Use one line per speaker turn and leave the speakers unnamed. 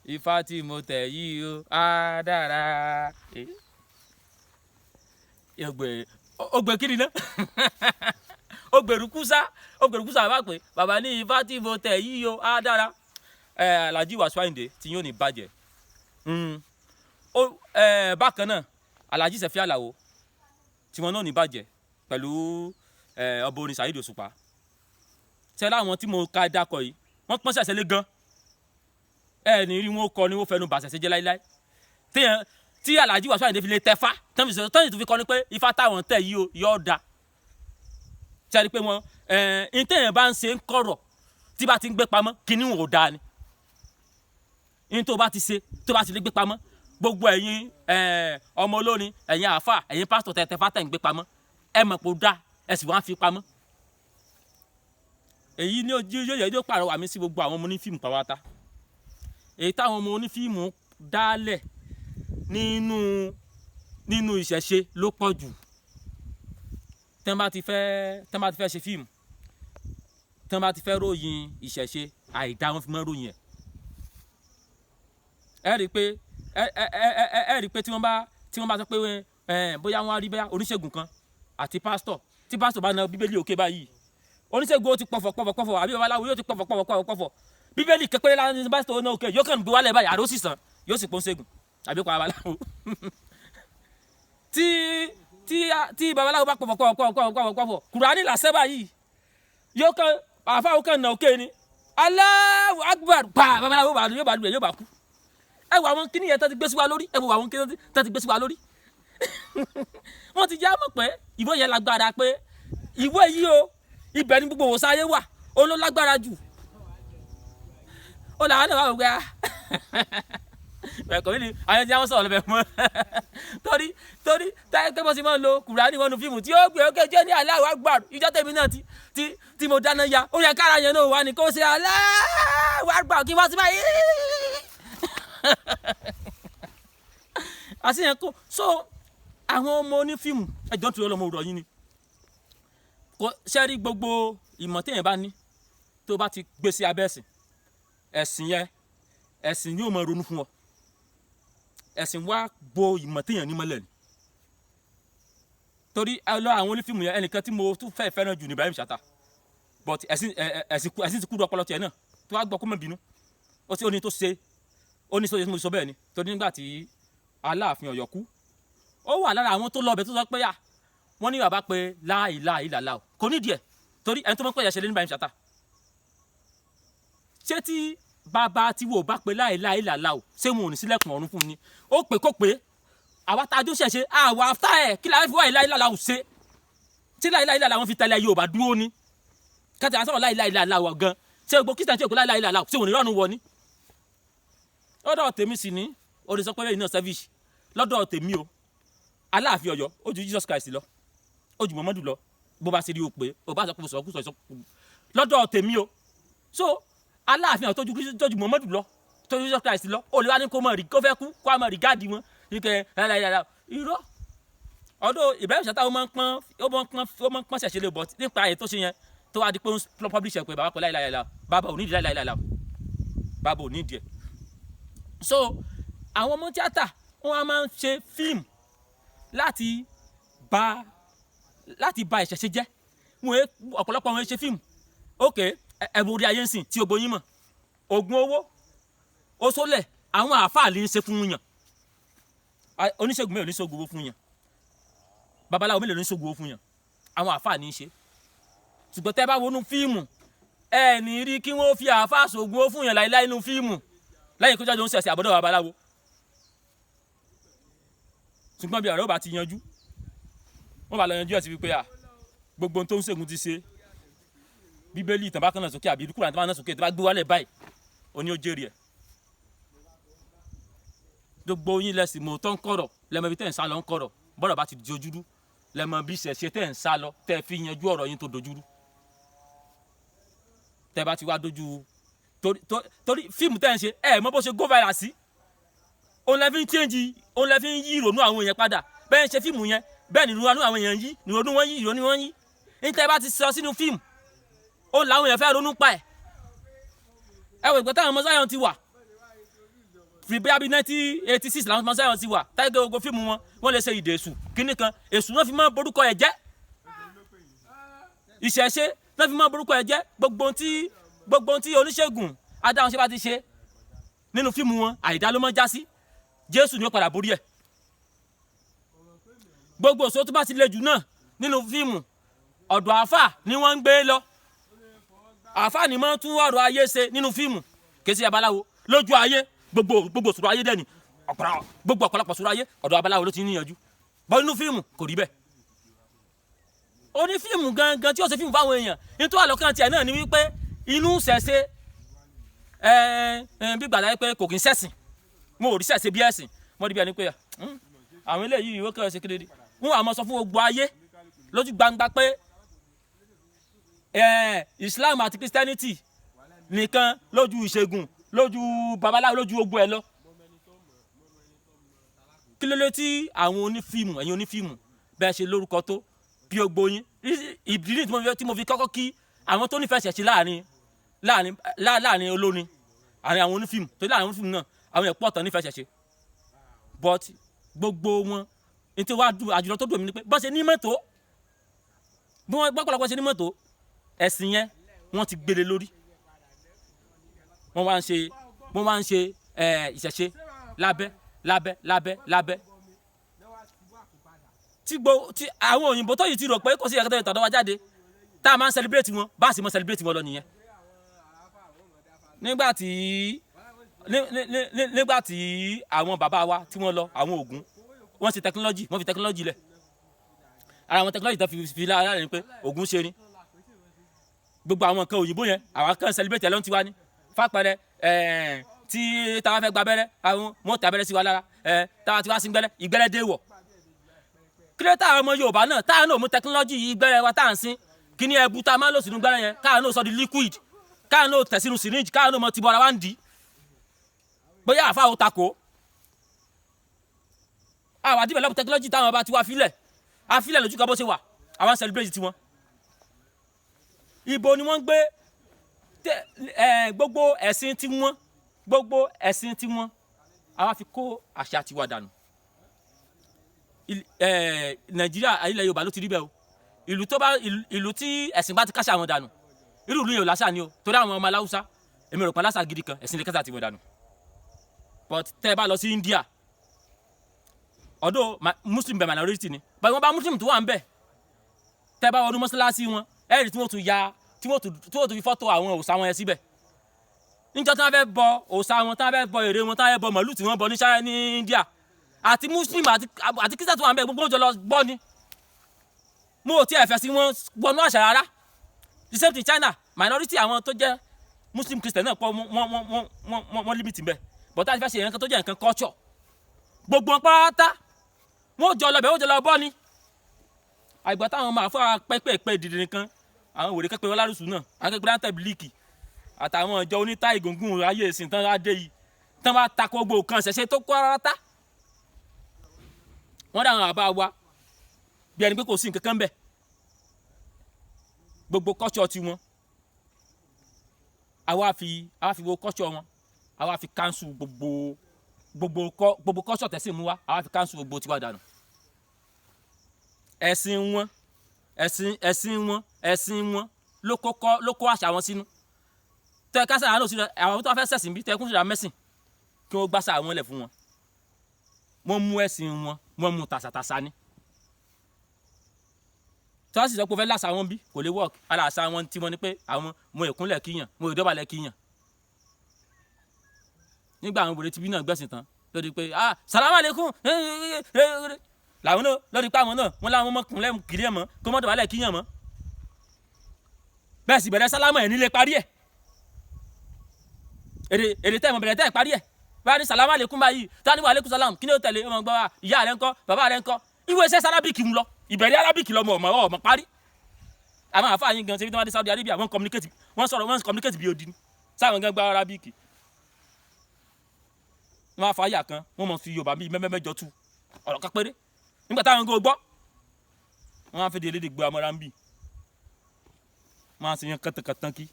Ifá tí mo tẹ̀ yìí o á dára. Ogbe kí ni ná ogberukusa bá pè bàbá ní Ifá tí mo tẹ̀ yìí o á dára. Alhaji Wasiu Ayinde tí yóò ní bàjẹ́. Bákan náà Alhaji Sefi Alao tí wọn náà ní bàjẹ́ pẹ̀lú ọba orin Saheed Òṣùpá. Tẹ́lá àwọn tí mo ka dákọ̀ yìí wọ́n pọ́n ṣẹ̀ṣẹ̀ lé gan. Ní rí wọn kọ ni wọ́n fẹnu bà ṣẹ̀ṣẹ̀ jẹ́ láíláí. Tí Alhaji Wasiu Ayinde fi lè tẹfá tọ́yìn tó fi kọ́ ni pé Ifá táwọn tẹ̀ yìí o yóò da. Ṣé ẹ rí pé wọn ìtẹ̀yìn bá ń ṣe ń kọ̀rọ̀ tí bá ti ń gbé pamọ́ kíní wọn ò da ni. Ní tó bá ti ṣe tó bá ti lè gbé pamọ́ gbogbo ẹ̀yin ọmọ olórin ẹ̀yin àáfà ẹ̀yin pásítọ̀ tẹ̀tẹ̀fá tẹ̀ ń gbé pamọ́ ẹ mọ̀ pé ó da ẹ sì wá ń fi pamọ́. Èyí ni yóò pàrọwà mi sí gbogbo àwọn ọmọ onífíìmù pàwátá. Èyí táwọn ọmọ onífíìmù dálẹ̀ nínú ìṣẹ̀ṣe ló pọ̀ jù. Tẹ́ bá ti fẹ́ ṣe fíìmù tẹ́ bá ti fẹ́ ròyìn ìṣẹ̀ṣe àìdá wọn fi mọ́ ròyìn ẹ̀. Ẹ rí i pé tí wọ́n bá sọ pé bóyá wọ́n á rí bẹ́ẹ̀ oníṣègùn kan àti pásítọ̀ tí pásítọ̀ bá na bíbélì òkè báyìí oníṣègùn ó ti pọ̀fọ̀ àbí babaláwo yóò ti pọ̀fọ̀ bíbélì kékeré láti ní pásítọ̀ náà òkè yóò kàn gbé wálẹ̀ báyìí àrò sì sàn yóò sì pọ́n ṣègùn àbí pa babaláwo. Tí babaláwo bá pọ̀fọ̀ Kùránì làṣẹ báyìí yóò kàn àfáà ó kàn nà òkè ni Allahu Akbar pa babaláwo yóò bá lulẹ̀ yóò bá kú. Ẹ wo àwọn kíní yẹn tó ti gbé sí wa lórí wọ́n ti já mọ̀ pé ìwé yẹn lágbára pé ìwé yìí o ibẹ̀ ni gbogbo òwòsàn ayé wà ó ló lágbára jù. Ó làwọn náà wà wọ́n gbé ẹ̀kọ́ mi ni àwọn ẹni tí wọ́n sọ̀rọ̀ lọ́bẹ̀ mọ́ torí táyé pé wọ́n ti máa ń lo Kùránì wọnú fíìmù tí ó gbé ókè jẹ́ ní Allahu Akbar ìjọ tèmi náà tí mo dáná ya ó yẹ kára yẹn náà wà ní kó ṣe Allahu Akbar kí wọ́n ti máa àti yẹn kó so àwọn ọmọ onífíìmù ẹjọ́ tó yọ lọ́mọ òwúrọ̀ yín ni kò ṣẹ́rí gbogbo ìmọ̀ téèyàn bá ní tó bá ti gbé sí abẹ́ ẹ̀sìn yóò máa ronú fún ọ ẹ̀sìn wá bo ìmọ̀ téèyàn ní mọ́lẹ̀ ni torí àwọn onífíìmù yẹn ẹnìkan tí mo tún fẹ́ràn jù ní Ibrahim Chatta but ẹ̀sìn ti kúrò ọpọlọ tiẹ̀ náà tó wá gbọ́ kó má bínú ó ní tó ṣe mo sọ bẹ́ẹ̀ ni torí nígbà tí Aláàfin Ọ̀yọ́ kú ó wà lára àwọn tó lọ ọbẹ̀ tó sọ pé wọ́n ní bàbá pé la ilaha illallah kò nídìí ẹ̀ torí ẹni tó mọ̀ pé ẹ̀yà ṣẹlẹ̀ ní Ibrahim Chatta ṣé tí bàbá tí wò bá pé la ilaha illallah ṣé wọn ò ní sílẹ̀kùn ọ̀run fún un ni ó pè kó pé àwa tá a jó ṣẹ̀ṣẹ̀ àwa after ẹ̀ kí la fi wá ilaha illallah ṣe tí la ilaha illallah wọn fi tẹ̀lé Yorùbá dúró ni kẹtẹ àtọ̀rọ̀ la ilaha illallah gan ṣé gbogbo Christian tí ò kó la ilaha illallah ṣé wọn ò ní rọ́ọ̀nù wọ ni lọ́dọ̀ tèmi sì ní o lè sọ pé iná service lọ́dọ̀ tèmi o Aláàfin Ọ̀yọ́ ó ju Jesus Christ lọ ó ju Muhammadu lọ bó bá ṣe rí o pé o bá sọ pé sọ kú lọ́dọ̀ tèmi o so Aláàfin Ọ̀yọ́ tó ju Muhammadu lọ tó ju Jesus Christ lọ o lè wá ní kó mọ̀ rí kó fẹ́ kú kó a mọ̀ rí gáàdì wọn ike irọ́ ọdún Ibrahim Chatta ó máa ń pọ́n ṣẹ̀ṣẹ̀ lè bọ̀ nípa èyí tó ṣe yẹn tó wá di pé ó publish ẹ̀ pé bàbá pẹ̀ láìláìlá bàbá ò ní ìdí láìláìlá bàbá ò ní ìdí ẹ̀ so àwọn ọmọ tíátà wọn máa ń ṣe fíìmù láti bà ìṣẹ̀ṣe jẹ́ ọ̀pọ̀lọpọ̀ wọn ṣe fíìmù ok ẹ̀bùn orí ayé ń sìn tí ogbóyin mọ̀ ògùn owó oṣólẹ̀ àwọn àáfàá lè ń ṣe fún yàn oníṣègùn mélòó ní ṣògùn owó fún yàn babaláwo mélòó ní ṣògùn owó fún yàn àwọn àáfàá ní í ṣe ṣùgbọ́n tẹ́ bá wọnú fíìmù ẹ ní rí kí wọ́n fi àáfàá ṣògùn owó fún yàn láìláì nínú fíìmù lẹ́yìn kọjá ló ń ṣẹ̀ṣẹ̀ àbọ̀dọ̀ babaláwo ṣùgbọ́n bí ọ̀rọ̀ ó bá ti yanjú wọ́n bá lọ yanjú ẹ̀ sí wípé gbogbo ohun tó ń ṣègùn ti ṣe bíbélì ìtàn bá kàn náà sókè àbí Kùránì tó bá náà sókè tó bá gbé wálẹ̀ báyìí oní ó jèrè ẹ̀ gbogbo yín lẹ́sìn mọ̀ tó ń kọ̀rọ̀ lẹ́mọ̀ bí tẹ́ ń sá lọ ń kọ̀rọ̀ bọ́dọ̀ bá ti dojúrú lẹ́mọ̀ bí ṣẹ̀ṣẹ̀ tẹ́ ń sá lọ tẹ́ fi yanjú ọ̀rọ̀ yín tó dojúrú tẹ́ bá ti wá dojú torí fíìmù tẹ́ ń ṣe mọ̀ bó ṣe go viral sí òun lẹ fi ń change òun lẹ fi ń yí ìrònú àwọn èèyàn padà bẹ́ẹ̀ ń ṣe fíìmù yẹn bẹ́ẹ̀ ni ìrònú àwọn èèyàn yí ìrònú wọn yí ní tẹ́ bá ti sọ sínú fíìmù òun làwọn èèyàn fẹ́ ronú pa ẹ̀ ẹ wò ìgbà táwọn ọmọ Zion ti wà fi bí abí 1986 làwọn máa ń sẹ́wọ̀n sí wa táyé gbogbo fíìmù wọn wọ́n lè ṣe ìdè èṣù kíní kan èṣù náà fi máa borúkọ ẹ̀ jẹ́ ìṣẹ̀ṣe náà fi máa borúkọ ẹ̀ jẹ́ gbogbo ohun tí oníṣègùn adáhùn ṣe bá ti ṣe nínú fíìmù wọn àìdá ló máa ń já sí Jésù ni ó padà borí ẹ̀ gbogbo òṣò tó bá ti le jù náà nínú fíìmù ọ̀dọ̀ àáfà ni wọ́n ń gbé lọ àáfà ni máa ń tún ọ̀rọ̀ ayé ṣe nínú fíìmù kì í ṣe babaláwo lójú ayé gbogbo òṣòro ayé dẹ́ni gbogbo ọ̀pọ̀lọpọ̀ òṣòro ayé ọ̀dọ̀ babaláwo ló ti níyànjú bọ́ nínú fíìmù kò rí bẹ́ẹ̀ ó ní fíìmù gangan tí ó ṣe fíìmù fáwọn èèyàn nítorí àlọ́kàn tiẹ̀ náà ni wípé inú ṣẹ̀ṣe bí gbàdá pé kò kí ń ṣẹ̀sìn mo ò rí ṣẹ̀ṣe bí ẹ̀sìn mo rí bí ẹni pé àwọn eléyìí ìwé kẹrẹ ṣe kéde wọn àmọ́ sọ fún gbogbo ayé lójú gbangba pé Islam àti Christianity nìkan lójú ìṣègùn lójú babaláwo lójú ogun ẹ lọ kí ló lé tí àwọn onífíìmù ẹ̀yin onífíìmù bẹ́ẹ̀ ṣe lórúkọ tó bí ogbó yín ìdílé tí mo fi kọ́kọ́ kí àwọn tó nífẹ̀ẹ́ ṣẹ̀ṣẹ̀ láàrin olórin àárín àwọn onífíìmù tó láàrin onífíìmù náà àwọn ẹ̀pọ̀ ọ̀tọ̀ nífẹ̀ẹ́ ṣẹ̀ṣẹ̀ but gbogbo wọn ní tí wàá dùn àjùlọ tó dùn mí ni pé bọ́ ṣe ní mọ́tò bí wọ́n gbọ́pọ̀lọpọ̀ ṣe ní mọ́tò ẹ̀sìn yẹn wọ́n ti gbélé lórí wọ́n wá ń ṣe ìṣẹ̀ṣe lábẹ́ tí àwọn òyìnbó tó yìí ti rò pé kò sí ẹ̀kẹ́tẹ̀ ìtọ́dọ̀ wa jáde tá a máa ń celebrate wọn bá a sì mọ́ celebrate wọn lọ nìyẹn nígbà tí àwọn bàbá wa tí wọ́n lọ àwọn Ògún wọ́n ṣe technology wọ́n fi technology lẹ̀ ara àwọn technology tó fi lára rẹ̀ ni pé Ògún ṣe ni gbogbo àwọn nǹkan òyìnbó yẹn àwọn kan celebrate ẹ̀ lọ́n ti wá ní fàpẹrẹ tí táwa fẹ́ gba abẹ́rẹ́ àwọn wọn tẹ abẹ́rẹ́ sí wa lára táwa ti wá sí gbẹ́rẹ́ ìgbẹ́rẹ́ dé wọ̀ kílẹ̀ táwọn ọmọ Yorùbá náà táwọn náà mú technology ìgbẹ́rẹ́ wa táà ń sin kí ni ẹbu tá a máa ń lò sínú gbẹ́rẹ́ yẹn káwọn náà sọ di liquid káwọn náà tẹ̀ sínú syringe káwọn náà mọ ti bọ́ra wá ń dì í bóyá àfa ò takò àwọn àti develop technology táwọn ọba ti wá afílẹ̀ lójú kan bó ṣe wà àwọn celebrate tiwọn ibo ni wọ́n gbé gbogbo ẹ̀sìn tí wọ́n àwa fi kó àṣà tiwa dànù Nàìjíríà ilẹ̀ Yorùbá ló ti rí bẹ́ẹ̀ o ìlú tí ẹ̀sìn bá ti káṣà wọn dànù irú ìlú yẹn ò láṣà ni o torí àwọn ọmọ aláwùsá èmi rò pé láṣà gidi kan ẹ̀sìn lè káṣà tiwọn dànù but tẹ́ ẹ bá lọ sí India ọ̀dọ̀ Muslim bẹ̀ minority ni báyìí wọ́n bá Muslim tó wà ń bẹ̀ tẹ́ ẹ bá wọnú mọ́ṣáláṣí wọn ẹ̀rì tí wọ́n tún fi fọ́tò àwọn òòṣà wọn yẹn síbẹ̀ níjọ́ tí wọ́n fẹ́ bọ òòṣà wọn tí wọ́n fẹ́ bọ ère wọn tí wọ́n fẹ́ bọ màlúù tí wọ́n bọ ní India àti Muslim àti Christian tó wà ń bẹ̀ gbogbo òjò lọ gbọ́ ni mo ò tiẹ̀ fẹ́ sí wọn gbọ́nú àṣà rárá the same thing China minority àwọn tó jẹ́ Muslim Christian náà pọ̀ wọ́n limit bẹ́ẹ̀ but àti fẹ́ ṣe nǹkan tó jẹ́ nǹkan culture gbogbo wọn pátá wọn ò jọ lọ bẹ̀ wọn ò jọ lọ bọ́ ni àgbà táwọn máa fọ́ pẹ́pẹ́pẹ́ ìdìdì nìkan àwọn wèrè kẹ́pẹ́ wọn lárùsù náà akẹ́kọ̀ọ́ láńtẹ̀ bílíkì àtàwọn ìjọ oníta ìgòngùn ayé ìsìn tán adé yìí tán bá takò gbogbo kan ṣẹ̀ṣẹ̀ tó kọ́ rárá tá wọ́n dà àwọn àbá wa bí ẹni pé kò sí nǹkan kan bẹ̀ gbogbo culture tiwọn àwa fi wo culture wọn àwa fi cancel gbogbo culture tẹ̀sí mú wa àwa fi cancel gbogbo tiwa dànù ẹ̀sìn wọn ló kó àṣà wọn sínú tẹ kásá àwọn òsì àwọn tó fẹ́ ṣẹ̀sìn bí tẹkùn ṣẹ̀dá mẹ́sìn kí wọ́n gbàṣà àwọn ilẹ̀ fún wọn wọ́n mú ẹ̀sìn wọn wọ́n mú tàṣàtàṣà ni tí wọ́n sì sọ pé ó fẹ́ láṣà wọn bí kò lè work ara àṣà wọn tí wọ́n ní pé àwọn mo ìkúnlẹ̀ kíyàn mo ìdọ́balẹ̀ kíyàn nígbà àwọn obìnrin tibí náà gbẹ̀sìn tán lórí pé salamu alaikum làwọn náà lórí pé àwọn náà wọ́n láwọn mọ̀kúnlẹ̀ kiri ẹ̀ mọ́ kó mọ́ dọ̀bálẹ̀ kíyàn mọ́ bẹ́ẹ̀ sì bẹ̀rẹ̀ sálámù ẹ̀ nílé parí ẹ̀ èrè tẹ́ ẹ̀ mọ̀ bẹ̀rẹ̀ tẹ́ ẹ̀ parí ẹ̀ bá ní salamu alaikum báyìí tá ní wa alaikum salam kí ni ó tẹ̀lé ọmọ gbọ́ ìyá rẹ̀ ńkọ́ bàbá rẹ̀ ńkọ́ ìwé iṣẹ́ arábìkì ń lọ ìbẹ̀rẹ̀ arábìkì lọ́mọ ọmọ parí àwọn àfáà yín gan ṣe bí wọ́n dé Saudi Arabia wọ́n communicate bí odi ni sáwọn gan gba arábìkì wọ́n á fa àyà kan wọ́n mọ̀ fi Yorùbá bíi mẹ́mẹ́jọ tú ọ̀rọ̀ kan péré nígbà táwọn gan gbọ́ wọ́n á fi di elédè gbé amọ́ra ń bì wọ́n á sì yan kàtàkàtàn kí